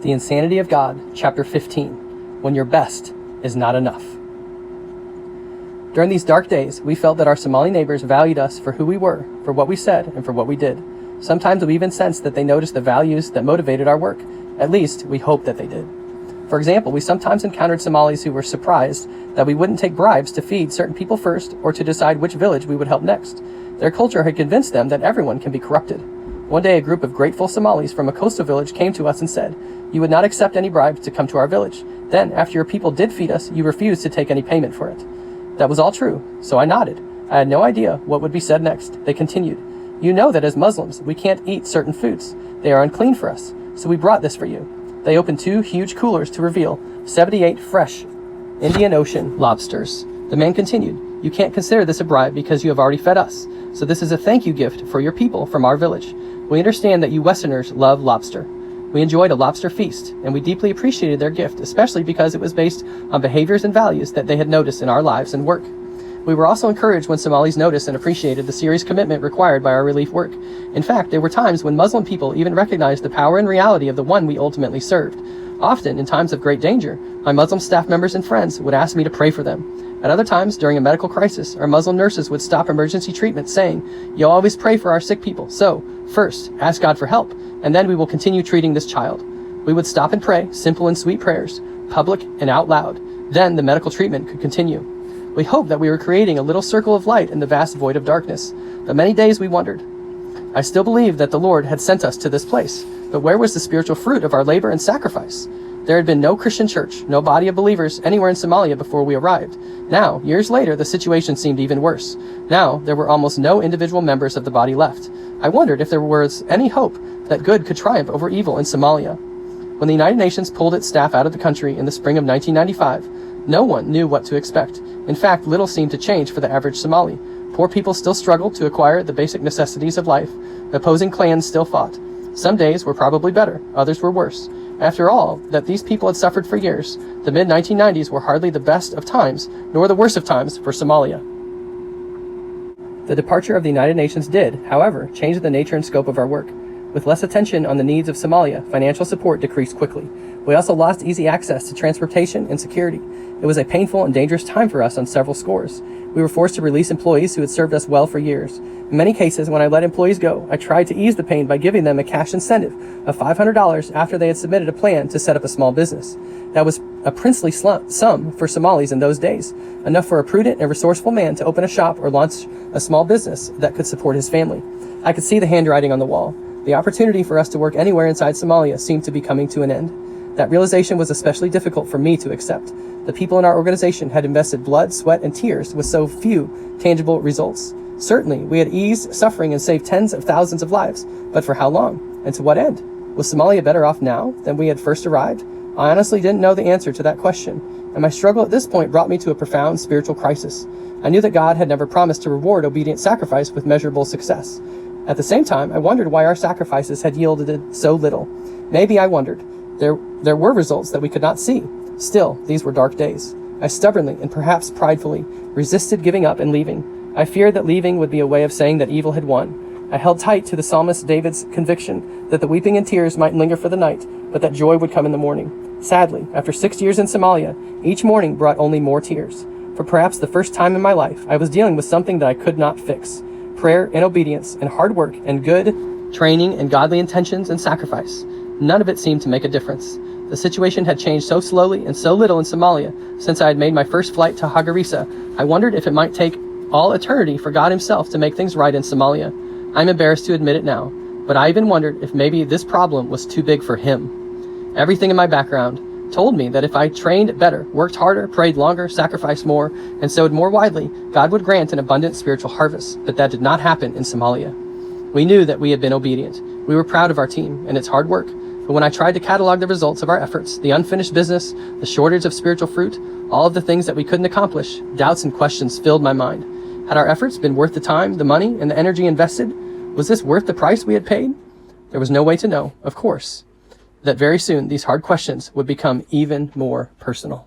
The Insanity of God, Chapter 15, When Your Best is Not Enough. During these dark days, we felt that our Somali neighbors valued us for who we were, for what we said, and for what we did. Sometimes we even sensed that they noticed the values that motivated our work. At least, we hoped that they did. For example, we sometimes encountered Somalis who were surprised that we wouldn't take bribes to feed certain people first or to decide which village we would help next. Their culture had convinced them that everyone can be corrupted. One day, a group of grateful Somalis from a coastal village came to us and said, "You would not accept any bribes to come to our village. Then, after your people did feed us, you refused to take any payment for it." That was all true, so I nodded. I had no idea what would be said next. They continued, "You know that as Muslims, we can't eat certain foods. They are unclean for us, so we brought this for you." They opened 2 huge coolers to reveal 78 fresh Indian Ocean lobsters. The man continued, "You can't consider this a bribe because you have already fed us, so this is a thank you gift for your people from our village. We understand that you Westerners love lobster." We enjoyed a lobster feast, and we deeply appreciated their gift, especially because it was based on behaviors and values that they had noticed in our lives and work. We were also encouraged when Somalis noticed and appreciated the serious commitment required by our relief work. In fact, there were times when Muslim people even recognized the power and reality of the one we ultimately served. Often, in times of great danger, my Muslim staff members and friends would ask me to pray for them. At other times, during a medical crisis, our Muslim nurses would stop emergency treatment saying, "You always pray for our sick people, so, first, ask God for help, and then we will continue treating this child." We would stop and pray, simple and sweet prayers, public and out loud. Then the medical treatment could continue. We hoped that we were creating a little circle of light in the vast void of darkness. But many days we wondered. I still believed that the Lord had sent us to this place, but where was the spiritual fruit of our labor and sacrifice? There had been no Christian church, no body of believers anywhere in Somalia before we arrived. Now, years later, the situation seemed even worse. Now, there were almost no individual members of the body left. I wondered if there was any hope that good could triumph over evil in Somalia. When the United Nations pulled its staff out of the country in the spring of 1995, no one knew what to expect. In fact, little seemed to change for the average Somali. Poor people still struggled to acquire the basic necessities of life. Opposing clans still fought. Some days were probably better, others were worse. After all that these people had suffered for years, the mid-1990s were hardly the best of times, nor the worst of times for Somalia. The departure of the United Nations did, however, change the nature and scope of our work. With less attention on the needs of Somalia, financial support decreased quickly. We also lost easy access to transportation and security. It was a painful and dangerous time for us on several scores. We were forced to release employees who had served us well for years. In many cases, when I let employees go, I tried to ease the pain by giving them a cash incentive of $500 after they had submitted a plan to set up a small business. That was a princely sum for Somalis in those days, enough for a prudent and resourceful man to open a shop or launch a small business that could support his family. I could see the handwriting on the wall. The opportunity for us to work anywhere inside Somalia seemed to be coming to an end. That realization was especially difficult for me to accept. The people in our organization had invested blood, sweat, and tears with so few tangible results. Certainly, we had eased suffering and saved tens of thousands of lives, but for how long? And to what end? Was Somalia better off now than we had first arrived? I honestly didn't know the answer to that question, and my struggle at this point brought me to a profound spiritual crisis. I knew that God had never promised to reward obedient sacrifice with measurable success. At the same time, I wondered why our sacrifices had yielded so little. Maybe I wondered. There were results that we could not see. Still, these were dark days. I stubbornly and perhaps pridefully resisted giving up and leaving. I feared that leaving would be a way of saying that evil had won. I held tight to the psalmist David's conviction that the weeping and tears might linger for the night, but that joy would come in the morning. Sadly, after 6 years in Somalia, each morning brought only more tears. For perhaps the first time in my life, I was dealing with something that I could not fix. Prayer and obedience and hard work and good training and godly intentions and sacrifice. None of it seemed to make a difference. The situation had changed so slowly and so little in Somalia since I had made my first flight to Hagarisa. I wondered if it might take all eternity for God himself to make things right in Somalia. I'm embarrassed to admit it now, but I even wondered if maybe this problem was too big for him. Everything in my background told me that if I trained better, worked harder, prayed longer, sacrificed more, and sowed more widely, God would grant an abundant spiritual harvest, but that did not happen in Somalia. We knew that we had been obedient. We were proud of our team and its hard work, but when I tried to catalog the results of our efforts, the unfinished business, the shortage of spiritual fruit, all of the things that we couldn't accomplish, doubts and questions filled my mind. Had our efforts been worth the time, the money, and the energy invested? Was this worth the price we had paid? There was no way to know, of course, that very soon these hard questions would become even more personal.